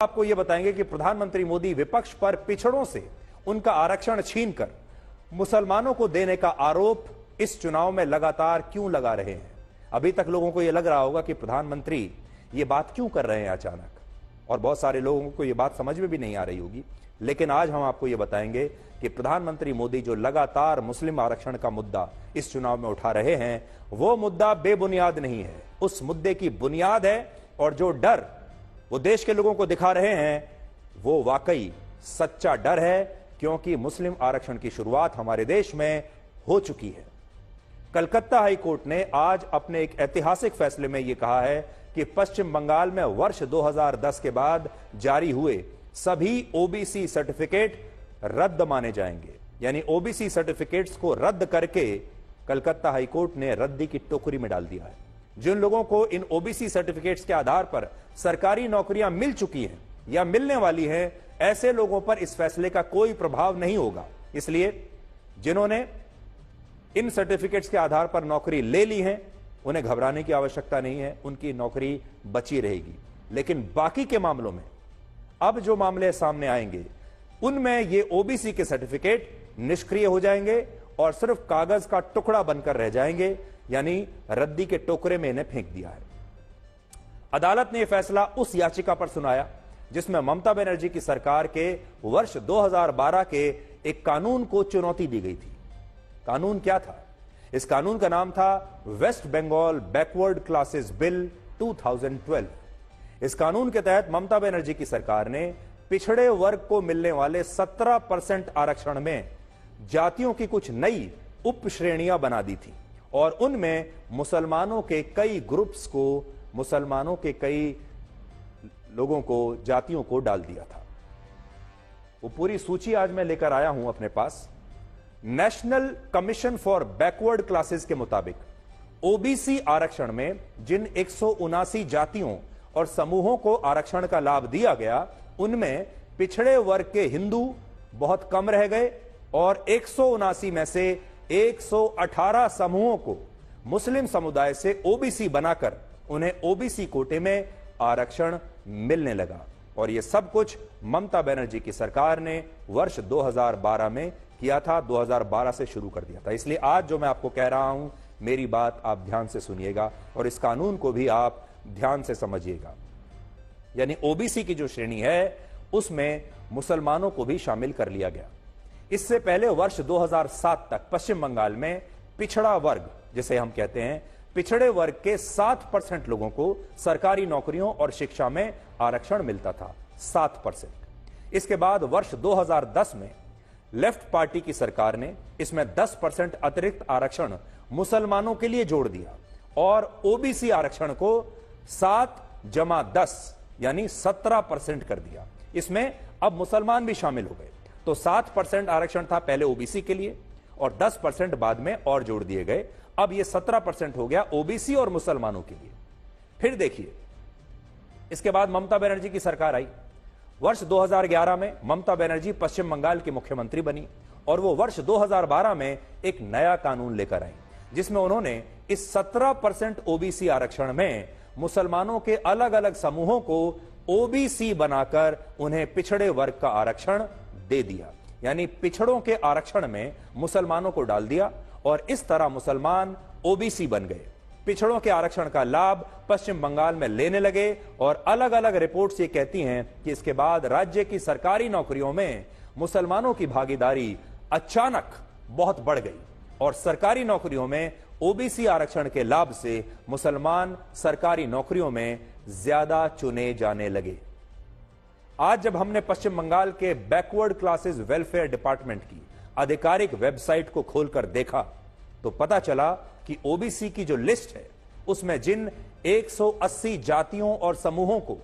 आपको यह बताएंगे कि प्रधानमंत्री मोदी विपक्ष पर पिछड़ों से उनका आरक्षण छीनकर मुसलमानों को देने का आरोप इस चुनाव में लगातार क्यों लगा रहे हैं। अभी तक लोगों को यह लग रहा होगा कि प्रधानमंत्री ये बात क्यों कर रहे हैं अचानक, और बहुत सारे लोगों को यह बात समझ में भी नहीं आ रही होगी। लेकिन आज हम आपको यह बताएंगे कि प्रधानमंत्री मोदी जो लगातार मुस्लिम आरक्षण का मुद्दा इस चुनाव में उठा रहे हैं, वो मुद्दा बेबुनियाद नहीं है। उस मुद्दे की बुनियाद है, और जो डर वो देश के लोगों को दिखा रहे हैं वो वाकई सच्चा डर है, क्योंकि मुस्लिम आरक्षण की शुरुआत हमारे देश में हो चुकी है। कलकत्ता हाई कोर्ट ने आज अपने एक ऐतिहासिक फैसले में यह कहा है कि पश्चिम बंगाल में वर्ष 2010 के बाद जारी हुए सभी ओबीसी सर्टिफिकेट रद्द माने जाएंगे। यानी ओबीसी सर्टिफिकेट्स को रद्द करके कलकत्ता हाई कोर्ट ने रद्दी की टोकरी में डाल दिया है। जिन लोगों को इन ओबीसी सर्टिफिकेट्स के आधार पर सरकारी नौकरियां मिल चुकी हैं या मिलने वाली हैं, ऐसे लोगों पर इस फैसले का कोई प्रभाव नहीं होगा। इसलिए जिन्होंने इन सर्टिफिकेट्स के आधार पर नौकरी ले ली है, उन्हें घबराने की आवश्यकता नहीं है, उनकी नौकरी बची रहेगी। लेकिन बाकी के मामलों में अब जो मामले सामने आएंगे, उनमें ये ओबीसी के सर्टिफिकेट निष्क्रिय हो जाएंगे और सिर्फ कागज का टुकड़ा बनकर रह जाएंगे, यानी रद्दी के टोकरे में इन्हें फेंक दिया है। अदालत ने यह फैसला उस याचिका पर सुनाया जिसमें ममता बनर्जी की सरकार के वर्ष 2012 के एक कानून को चुनौती दी गई थी। कानून क्या था? इस कानून का नाम था West Bengal backward classes bill 2012। इस कानून के तहत ममता बनर्जी की सरकार ने पिछड़े वर्ग को मिलने वाले 17% आरक्षण में जातियों की कुछ नई उप श्रेणियां बना दी थी, और उनमें मुसलमानों के कई ग्रुप्स को, मुसलमानों के कई लोगों को, जातियों को डाल दिया था। वो पूरी सूची आज मैं लेकर आया हूं अपने पास। National commission for backward classes के मुताबिक ओबीसी आरक्षण में जिन 179 जातियों और समूहों को आरक्षण का लाभ दिया गया, उनमें पिछड़े वर्ग के हिंदू बहुत कम रह गए, और 179 में से 118 समूहों को मुस्लिम समुदाय से ओबीसी बनाकर उन्हें ओबीसी कोटे में आरक्षण मिलने लगा। और यह सब कुछ ममता बनर्जी की सरकार ने वर्ष 2012 में किया था, 2012 से शुरू कर दिया था। इसलिए आज जो मैं आपको कह रहा हूं, मेरी बात आप ध्यान से सुनिएगा और इस कानून को भी आप ध्यान से समझिएगा। यानी ओबीसी की जो श्रेणी है उसमें मुसलमानों को भी शामिल कर लिया गया। इससे पहले वर्ष 2007 तक पश्चिम बंगाल में पिछड़ा वर्ग, जिसे हम कहते हैं, पिछड़े वर्ग के 7% लोगों को सरकारी नौकरियों और शिक्षा में आरक्षण मिलता था, 7%। इसके बाद वर्ष 2010 में लेफ्ट पार्टी की सरकार ने इसमें 10% अतिरिक्त आरक्षण मुसलमानों के लिए जोड़ दिया और ओबीसी आरक्षण को 7+10 यानी 17% कर दिया। इसमें अब मुसलमान भी शामिल हो गए। तो 7% आरक्षण था पहले ओबीसी के लिए और 10% बाद में और जोड़ दिए गए। अब यह 17% हो गया ओबीसी और मुसलमानों के लिए। फिर देखिए, इसके बाद ममता बनर्जी की सरकार आई। वर्ष 2011 में ममता बनर्जी पश्चिम बंगाल की मुख्यमंत्री बनी और वो वर्ष 2012 में एक नया कानून लेकर आई, जिसमें उन्होंने इस 17% ओबीसी आरक्षण में मुसलमानों के अलग अलग समूहों को ओबीसी बनाकर उन्हें पिछड़े वर्ग का आरक्षण दे दिया। यानी पिछड़ों के आरक्षण में मुसलमानों को डाल दिया और इस तरह मुसलमान ओबीसी बन गए। पिछड़ों के आरक्षण का लाभ पश्चिम बंगाल में लेने लगे और अलग अलग रिपोर्ट्स ये कहती हैं कि इसके बाद राज्य की सरकारी नौकरियों में मुसलमानों की भागीदारी अचानक बहुत बढ़ गई और सरकारी नौकरियों में ओबीसी आरक्षण के लाभ से मुसलमान सरकारी नौकरियों में ज्यादा चुने जाने लगे। आज जब हमने पश्चिम बंगाल के बैकवर्ड क्लासेस वेलफेयर डिपार्टमेंट की आधिकारिक वेबसाइट को खोलकर देखा तो पता चला कि ओबीसी की जो लिस्ट है उसमें जिन 180 जातियों और समूहों को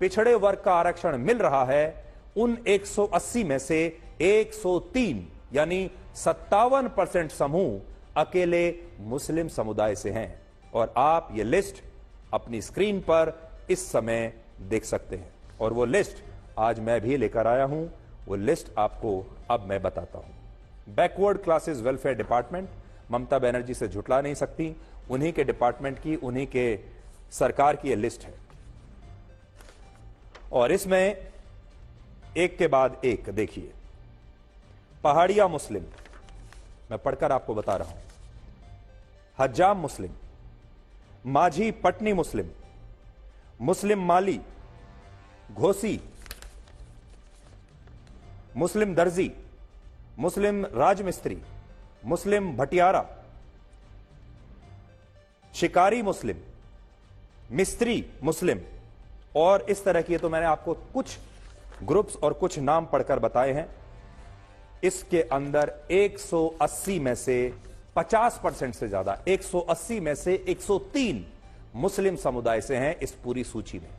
पिछड़े वर्ग का आरक्षण मिल रहा है, उन 180 में से 103 यानी 57% समूह अकेले मुस्लिम समुदाय से हैं। और आप ये लिस्ट अपनी स्क्रीन पर इस समय देख सकते हैं और वो लिस्ट आज मैं भी लेकर आया हूं। वो लिस्ट आपको अब मैं बताता हूं। Backward classes welfare department Mamata Banerjee से झुटला नहीं सकती, उन्हीं के डिपार्टमेंट की, उन्हीं के सरकार की यह लिस्ट है। और इसमें एक के बाद एक देखिए, पहाड़िया मुस्लिम, मैं पढ़कर आपको बता रहा हूं, हज्जाम मुस्लिम, माझी पटनी मुस्लिम, मुस्लिम माली, घोसी, मुस्लिम दर्जी, मुस्लिम राजमिस्त्री, मुस्लिम भटियारा, शिकारी मुस्लिम, मिस्त्री मुस्लिम, और इस तरह की। तो मैंने आपको कुछ ग्रुप्स और कुछ नाम पढ़कर बताए हैं। इसके अंदर 180 में से 50% से ज्यादा, 180 में से 103 मुस्लिम समुदाय से हैं इस पूरी सूची में।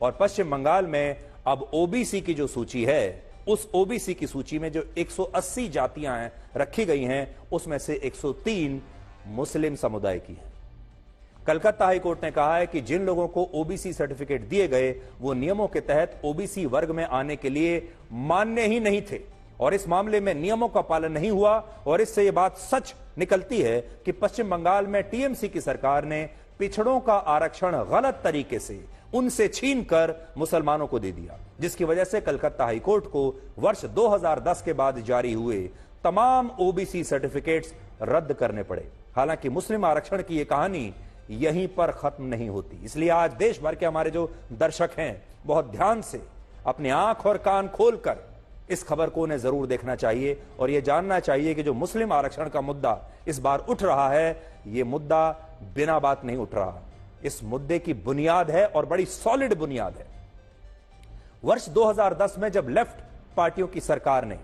और पश्चिम बंगाल में अब ओबीसी की जो सूची है, उस ओबीसी की सूची में जो 180 जातियां हैं रखी गई हैं, उसमें से 103 मुस्लिम समुदाय की हैं। कलकत्ता हाईकोर्ट ने कहा है कि जिन लोगों को ओबीसी सर्टिफिकेट दिए गए वो नियमों के तहत ओबीसी वर्ग में आने के लिए मान्य ही नहीं थे, और इस मामले में नियमों का पालन नहीं हुआ। और इससे यह बात सच निकलती है कि पश्चिम बंगाल में टीएमसी की सरकार ने पिछड़ों का आरक्षण गलत तरीके से उनसे छीनकर मुसलमानों को दे दिया, जिसकी वजह से कलकत्ता हाईकोर्ट को वर्ष 2010 के बाद जारी हुए तमाम ओबीसी सर्टिफिकेट्स रद्द करने पड़े। हालांकि मुस्लिम आरक्षण की यह कहानी यहीं पर खत्म नहीं होती। इसलिए आज देश भर के हमारे जो दर्शक हैं, बहुत ध्यान से अपनी आंख और कान खोलकर इस खबर को उन्हें जरूर देखना चाहिए और यह जानना चाहिए कि जो मुस्लिम आरक्षण का मुद्दा इस बार उठ रहा है, यह मुद्दा बिना बात नहीं उठ रहा। इस मुद्दे की बुनियाद है और बड़ी सॉलिड बुनियाद है। वर्ष 2010 में जब लेफ्ट पार्टियों की सरकार ने,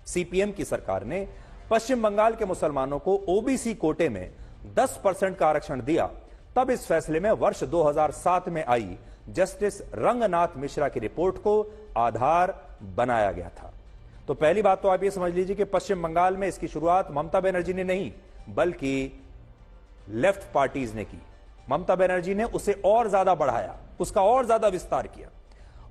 सीपीएम की सरकार ने पश्चिम बंगाल के मुसलमानों को ओबीसी कोटे में 10% का आरक्षण दिया, तब इस फैसले में वर्ष 2007 में आई जस्टिस रंगनाथ मिश्रा की रिपोर्ट को आधार बनाया गया था। तो पहली बात तो आप ये समझ लीजिए कि पश्चिम बंगाल में इसकी शुरुआत ममता बनर्जी ने नहीं, बल्कि लेफ्ट पार्टीज ने की। ममता बनर्जी ने उसे और ज्यादा बढ़ाया, उसका और ज्यादा विस्तार किया,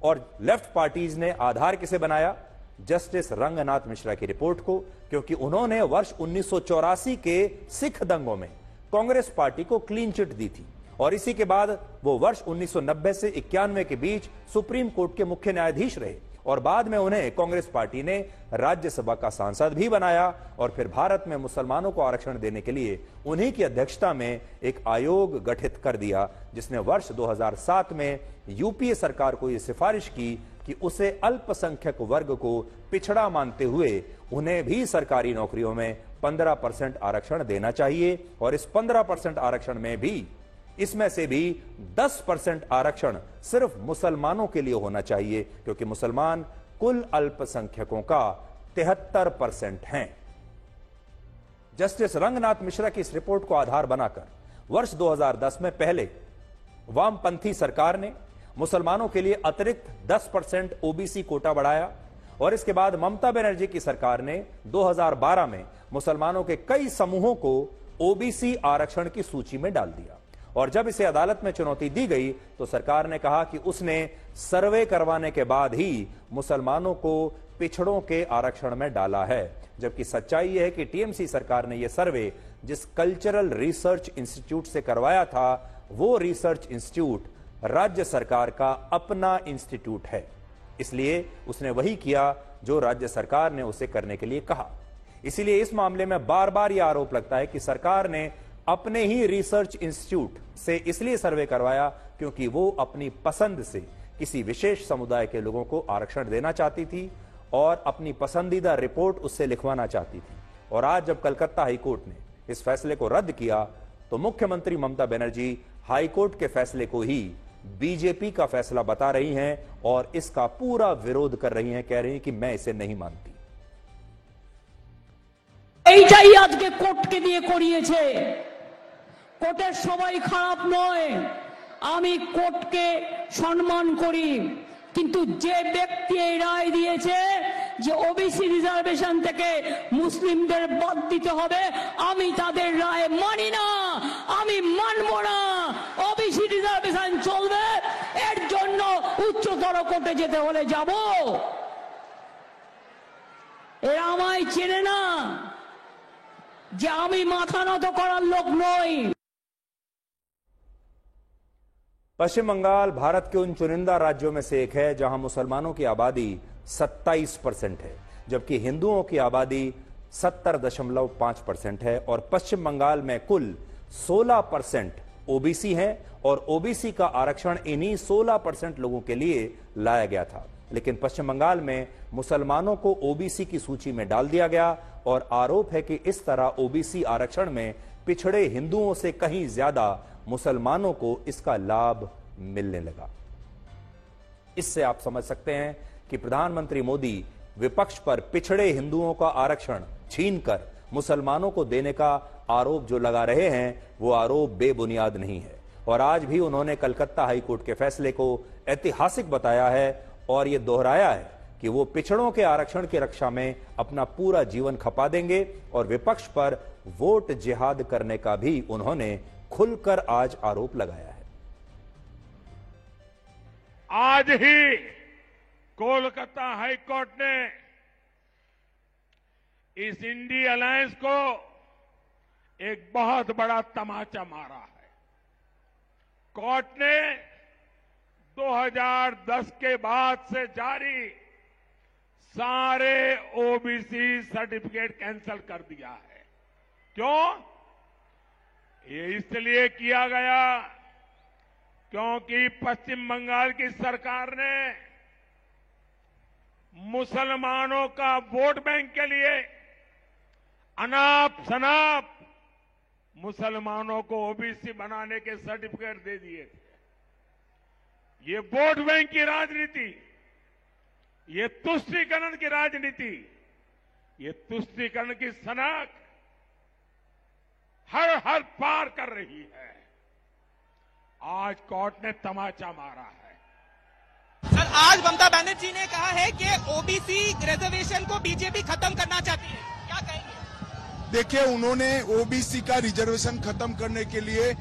और लेफ्ट पार्टीज ने आधार किसे बनाया? जस्टिस रंगनाथ मिश्रा की रिपोर्ट को, क्योंकि उन्होंने वर्ष 1984 के सिख दंगों में कांग्रेस पार्टी को क्लीन चिट दी थी, और इसी के बाद वो वर्ष 1990 से 91 के बीच सुप्रीम कोर्ट के मुख्य न्यायाधीश रहे, और बाद में उन्हें कांग्रेस पार्टी ने राज्यसभा का सांसद भी बनाया, और फिर भारत में मुसलमानों को आरक्षण देने के लिए उन्हीं की अध्यक्षता में एक आयोग गठित कर दिया, जिसने वर्ष 2007 में यूपीए सरकार को यह सिफारिश की कि उसे अल्पसंख्यक वर्ग को पिछड़ा मानते हुए उन्हें भी सरकारी नौकरियों में 15% आरक्षण देना चाहिए, और इस 15% आरक्षण में भी, इसमें से भी 10% आरक्षण सिर्फ मुसलमानों के लिए होना चाहिए, क्योंकि मुसलमान कुल अल्पसंख्यकों का 73% हैं। जस्टिस रंगनाथ मिश्रा की इस रिपोर्ट को आधार बनाकर वर्ष 2010 में पहले वामपंथी सरकार ने मुसलमानों के लिए अतिरिक्त 10% ओबीसी कोटा बढ़ाया, और इसके बाद ममता बनर्जी की सरकार ने 2012 में मुसलमानों के कई समूहों को ओबीसी आरक्षण की सूची में डाल दिया। और जब इसे अदालत में चुनौती दी गई तो सरकार ने कहा कि उसने सर्वे करवाने के बाद ही मुसलमानों को पिछड़ों के आरक्षण में डाला है, जबकि सच्चाई यह है कि टीएमसी सरकार ने यह सर्वे जिस कल्चरल रिसर्च इंस्टीट्यूट से करवाया था, वो रिसर्च इंस्टीट्यूट राज्य सरकार का अपना इंस्टीट्यूट है, इसलिए उसने वही किया जो राज्य सरकार ने उसे करने के लिए कहा। इसीलिए इस मामले में बार बार यह आरोप लगता है कि सरकार ने अपने ही रिसर्च इंस्टीट्यूट से इसलिए सर्वे करवाया क्योंकि वो अपनी पसंद से किसी विशेष समुदाय के लोगों को आरक्षण देना चाहती थी और अपनी पसंदीदा रिपोर्ट उससे लिखवाना चाहती थी। और आज जब कलकत्ता हाईकोर्ट ने इस फैसले को रद्द किया तो मुख्यमंत्री ममता बनर्जी हाईकोर्ट के फैसले को ही बीजेपी का फैसला बता रही हैं और इसका पूरा विरोध कर रही हैं, कह रही हैं कि मैं इसे नहीं मानती। এইটাই আজকে কোর্টকে দিয়ে করিয়েছে। কোর্টের সবাই খারাপ নয়, আমি কোর্টকে সম্মান করি, কিন্তু যে ব্যক্তি এই রায় দিয়েছে যে ওবিসি রিজার্ভেশন থেকে মুসলিমদের বাদ দিতে হবে, আমি তাদের রায় মানি না, আমি মানব না। ওবিসি রিজার্ভেশন চলবে, এর জন্য উচ্চতর কোর্টে যেতে হলে যাব। এরা আমায় চেনে না যে আমি মাথা নত করার লোক নই। पश्चिम बंगाल भारत के उन चुनिंदा राज्यों में से एक है जहां मुसलमानों की आबादी 27% है, जबकि हिंदुओं की आबादी 70.5% है और पश्चिम बंगाल में कुल 16% ओबीसी हैं और ओबीसी का आरक्षण इन्हीं 16% लोगों के लिए लाया गया था। लेकिन पश्चिम बंगाल में मुसलमानों को ओबीसी की सूची में डाल दिया गया और आरोप है कि इस तरह ओबीसी आरक्षण में पिछड़े हिंदुओं से कहीं ज्यादा मुसलमानों को इसका लाभ मिलने लगा। इससे आप समझ सकते हैं कि प्रधानमंत्री मोदी विपक्ष पर पिछड़े हिंदुओं का आरक्षण छीनकर मुसलमानों को देने का आरोप जो लगा रहे हैं वो आरोप बेबुनियाद नहीं है। और आज भी उन्होंने कलकत्ता हाईकोर्ट के फैसले को ऐतिहासिक बताया है और ये दोहराया है कि वो पिछड़ों के आरक्षण की रक्षा में अपना पूरा जीवन खपा देंगे और विपक्ष पर वोट जिहाद करने का भी उन्होंने खुलकर आज आरोप लगाया है। आज ही कोलकाता हाईकोर्ट ने इस इंडी अलायंस को एक बहुत बड़ा तमाचा मारा है। कोर्ट ने 2010 के बाद से जारी सारे ओबीसी सर्टिफिकेट कैंसिल कर दिया है। क्यों? ये इसलिए किया गया क्योंकि पश्चिम बंगाल की सरकार ने मुसलमानों का वोट बैंक के लिए अनाप शनाप मुसलमानों को ओबीसी बनाने के सर्टिफिकेट दे दिए थे। ये वोट बैंक की राजनीति, ये तुष्टीकरण की राजनीति, ये तुष्टीकरण की सनक हर पार कर रही है। आज कोर्ट ने तमाचा मारा है। सर, आज ममता बनर्जी ने कहा है कि ओबीसी रिजर्वेशन को बीजेपी खत्म करना चाहती है, क्या कहेंगे? देखिए, उन्होंने ओबीसी का रिजर्वेशन खत्म करने के लिए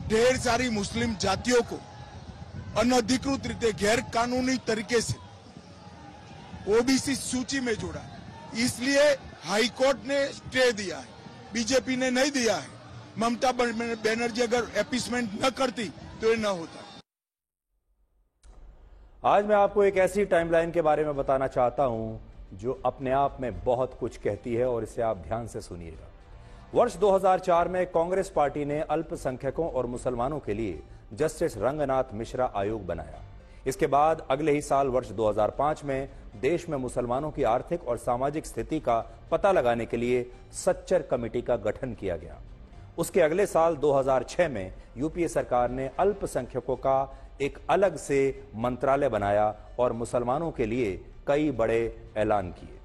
ढेर सारी मुस्लिम जातियों को अनधिकृत रीते गैर कानूनी तरीके से ओबीसी सूची में जोड़ा, इसलिए हाईकोर्ट ने स्टे दिया है, बीजेपी ने नहीं दिया है। ममता बनर्जी अगर अपीसमेंट न करती तो ये न होता। आज मैं आपको एक ऐसी टाइमलाइन के बारे में बताना चाहता हूं जो अपने आप में बहुत कुछ कहती है और इसे आप ध्यान से सुनिएगा। वर्ष 2004 में कांग्रेस पार्टी ने अल्पसंख्यकों और मुसलमानों के लिए जस्टिस रंगनाथ मिश्रा आयोग बनाया। इसके बाद अगले ही साल वर्ष 2005 में देश में मुसलमानों की आर्थिक और सामाजिक स्थिति का पता लगाने के लिए सच्चर कमेटी का गठन किया गया। उसके अगले साल 2006 में यूपीए सरकार ने अल्पसंख्यकों का एक अलग से मंत्रालय बनाया और मुसलमानों के लिए कई बड़े ऐलान किए।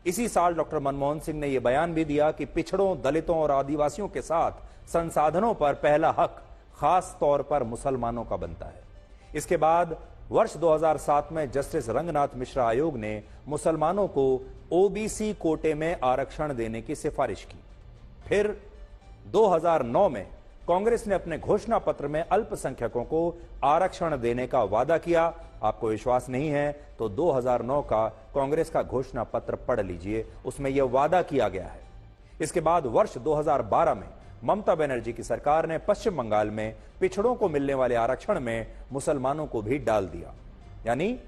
इसी साल डॉक्टर मनमोहन सिंह ने यह बयान भी दिया कि पिछड़ों, दलितों और आदिवासियों के साथ संसाधनों पर पहला हक खास तौर पर मुसलमानों का बनता है। इसके बाद वर्ष 2007 में जस्टिस रंगनाथ मिश्रा आयोग ने मुसलमानों को ओबीसी कोटे में आरक्षण देने की सिफारिश की। फिर 2009 में कांग्रेस ने अपने घोषणा पत्र में अल्पसंख्यकों को आरक्षण देने का वादा किया। आपको विश्वास नहीं है तो 2009 का कांग्रेस का घोषणा पत्र पढ़ लीजिए, उसमें यह वादा किया गया है। इसके बाद वर्ष 2012 में ममता बनर्जी की सरकार ने पश्चिम बंगाल में पिछड़ों को मिलने वाले आरक्षण में मुसलमानों को भी डाल दिया, यानी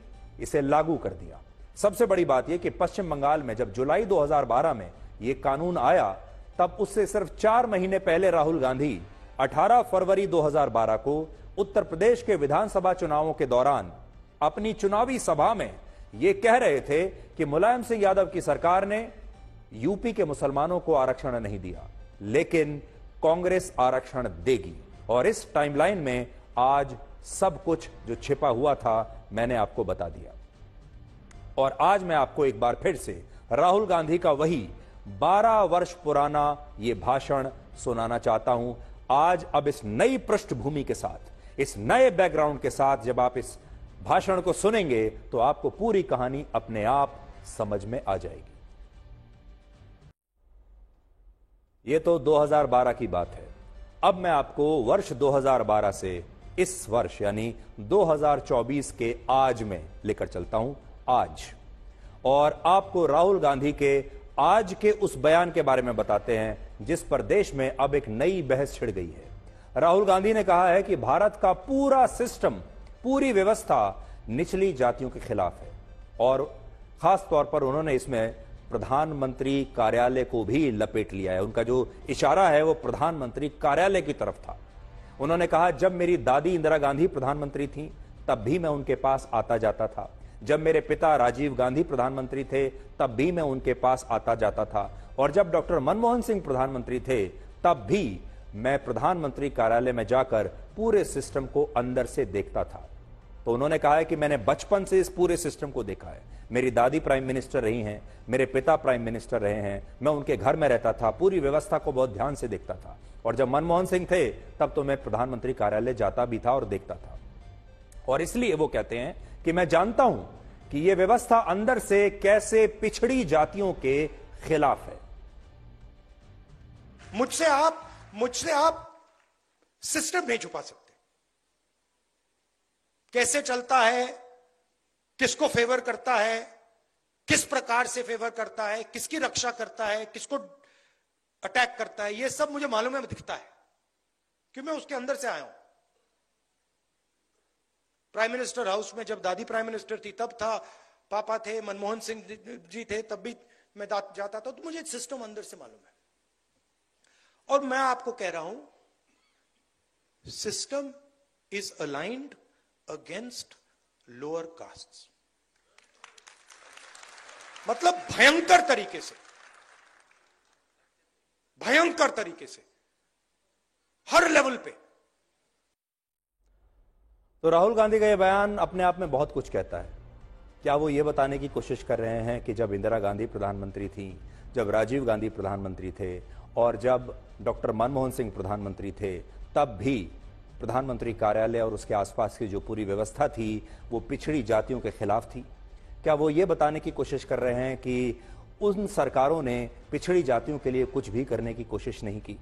इसे लागू कर दिया। सबसे बड़ी बात यह कि पश्चिम बंगाल में जब जुलाई 2012 में यह कानून आया, तब उससे सिर्फ 4 महीने पहले राहुल गांधी 18 फरवरी 2012 को उत्तर प्रदेश के विधानसभा चुनावों के दौरान अपनी चुनावी सभा में यह कह रहे थे कि मुलायम सिंह यादव की सरकार ने यूपी के मुसलमानों को आरक्षण नहीं दिया, लेकिन कांग्रेस आरक्षण देगी। और इस टाइमलाइन में आज सब कुछ जो छिपा हुआ था मैंने आपको बता दिया। और आज मैं आपको एक बार फिर से राहुल गांधी का वही 12 वर्ष पुराना यह भाषण सुनाना चाहता हूं। आज अब इस नई पृष्ठभूमि के साथ, इस नए बैकग्राउंड के साथ जब आप इस भाषण को सुनेंगे तो आपको पूरी कहानी अपने आप समझ में आ जाएगी। यह तो 2012 की बात है। अब मैं आपको वर्ष 2012 से इस वर्ष यानी 2024 के आज में लेकर चलता हूं, आज। और आपको राहुल गांधी के आज के उस बयान के बारे में बताते हैं जिस पर देश में अब एक नई बहस छिड़ गई है। राहुल गांधी ने कहा है कि भारत का पूरा सिस्टम, पूरी व्यवस्था निचली जातियों के खिलाफ है और खास तौर पर उन्होंने इसमें प्रधानमंत्री कार्यालय को भी लपेट लिया है। उनका जो इशारा है वो प्रधानमंत्री कार्यालय की तरफ था। उन्होंने कहा, जब मेरी दादी इंदिरा गांधी प्रधानमंत्री थी तब भी मैं उनके पास आता जाता था, जब मेरे पिता राजीव गांधी प्रधानमंत्री थे तब भी मैं उनके पास आता जाता था, और जब डॉक्टर मनमोहन सिंह प्रधानमंत्री थे तब भी मैं प्रधानमंत्री कार्यालय में जाकर पूरे सिस्टम को अंदर से देखता था। तो उन्होंने कहा है कि मैंने बचपन से इस पूरे सिस्टम को देखा है। मेरी दादी प्राइम मिनिस्टर रही हैं, मेरे पिता प्राइम मिनिस्टर रहे हैं, मैं उनके घर में रहता था, पूरी व्यवस्था को बहुत ध्यान से देखता था, और जब मनमोहन सिंह थे तब तो मैं प्रधानमंत्री कार्यालय जाता भी था और देखता था। और इसलिए वो कहते हैं कि मैं जानता हूं कि यह व्यवस्था अंदर से कैसे पिछड़ी जातियों के खिलाफ है। मुझसे आप सिस्टम नहीं छुपा सकते। कैसे चलता है, किसको फेवर करता है, किस प्रकार से फेवर करता है, किसकी रक्षा करता है, किसको अटैक करता है, यह सब मुझे मालूम है, दिखता है, क्योंकि मैं उसके अंदर से आया हूं। प्राइम मिनिस्टर हाउस में जब दादी प्राइम मिनिस्टर थी तब था, पापा थे, मनमोहन सिंह जी थे तब भी मैं जाता था, तो मुझे सिस्टम अंदर से मालूम है। और मैं आपको कह रहा हूं, system is aligned against lower castes, मतलब भयंकर तरीके से हर लेवल पे। तो राहुल गांधी का यह बयान अपने आप में बहुत कुछ कहता है। क्या वो ये बताने की कोशिश कर रहे हैं कि जब इंदिरा गांधी प्रधानमंत्री थी, जब राजीव गांधी प्रधानमंत्री थे और जब डॉक्टर मनमोहन सिंह प्रधानमंत्री थे तब भी प्रधानमंत्री कार्यालय और उसके आसपास की जो पूरी व्यवस्था थी वो पिछड़ी जातियों के खिलाफ थी? क्या वो ये बताने की कोशिश कर रहे हैं कि उन सरकारों ने पिछड़ी जातियों के लिए कुछ भी करने की कोशिश नहीं की?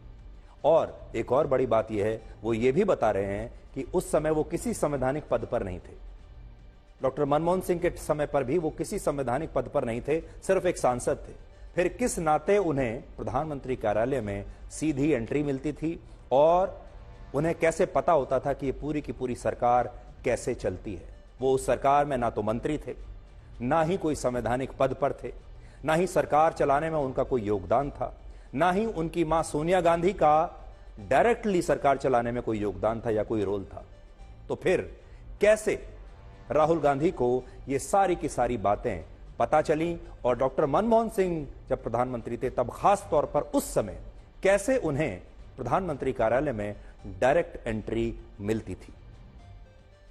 और एक और बड़ी बात यह है, वो ये भी बता रहे हैं कि उस समय वो किसी संवैधानिक पद पर नहीं थे। डॉक्टर मनमोहन सिंह के समय पर भी वो किसी संवैधानिक पद पर नहीं थे, सिर्फ एक सांसद थे। फिर किस नाते उन्हें प्रधानमंत्री कार्यालय में सीधी एंट्री मिलती थी और उन्हें कैसे पता होता था कि ये पूरी की पूरी सरकार कैसे चलती है? वो उस सरकार में ना तो मंत्री थे, ना ही कोई संवैधानिक पद पर थे, ना ही सरकार चलाने में उनका कोई योगदान था, ना ही उनकी मां सोनिया गांधी का डायरेक्टली सरकार चलाने में कोई योगदान था या कोई रोल था। तो फिर कैसे राहुल गांधी को ये सारी की सारी बातें पता चली? और डॉक्टर मनमोहन सिंह जब प्रधानमंत्री थे तब खास तौर पर उस समय कैसे उन्हें प्रधानमंत्री कार्यालय में डायरेक्ट एंट्री मिलती थी?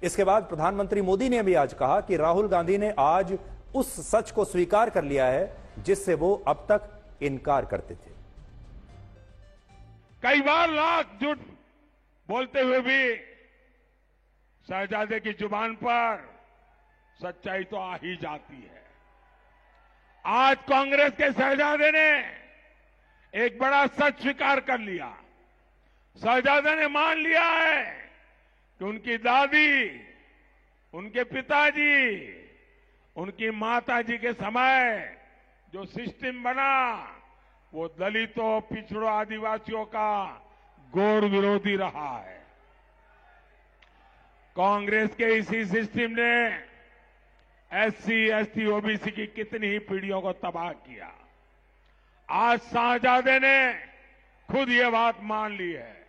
इसके बाद प्रधानमंत्री मोदी ने भी आज कहा कि राहुल गांधी ने आज उस सच को स्वीकार कर लिया है जिससे वो अब तक इनकार करते थे। कई बार लाख झूठ बोलते हुए भी शहजादे की जुबान पर सच्चाई तो आ ही जाती है। आज कांग्रेस के शहजादे ने एक बड़ा सच स्वीकार कर लिया। शहजादे ने मान लिया है कि उनकी दादी, उनके पिताजी, उनकी माताजी के समय जो सिस्टम बना वो दलितों, पिछड़ों, आदिवासियों का घोर विरोधी रहा है। कांग्रेस के इसी सिस्टम ने एससी, एसटी, ओबीसी की कितनी ही पीढ़ियों को तबाह किया। आज शहजादे ने खुद ये बात मान ली है।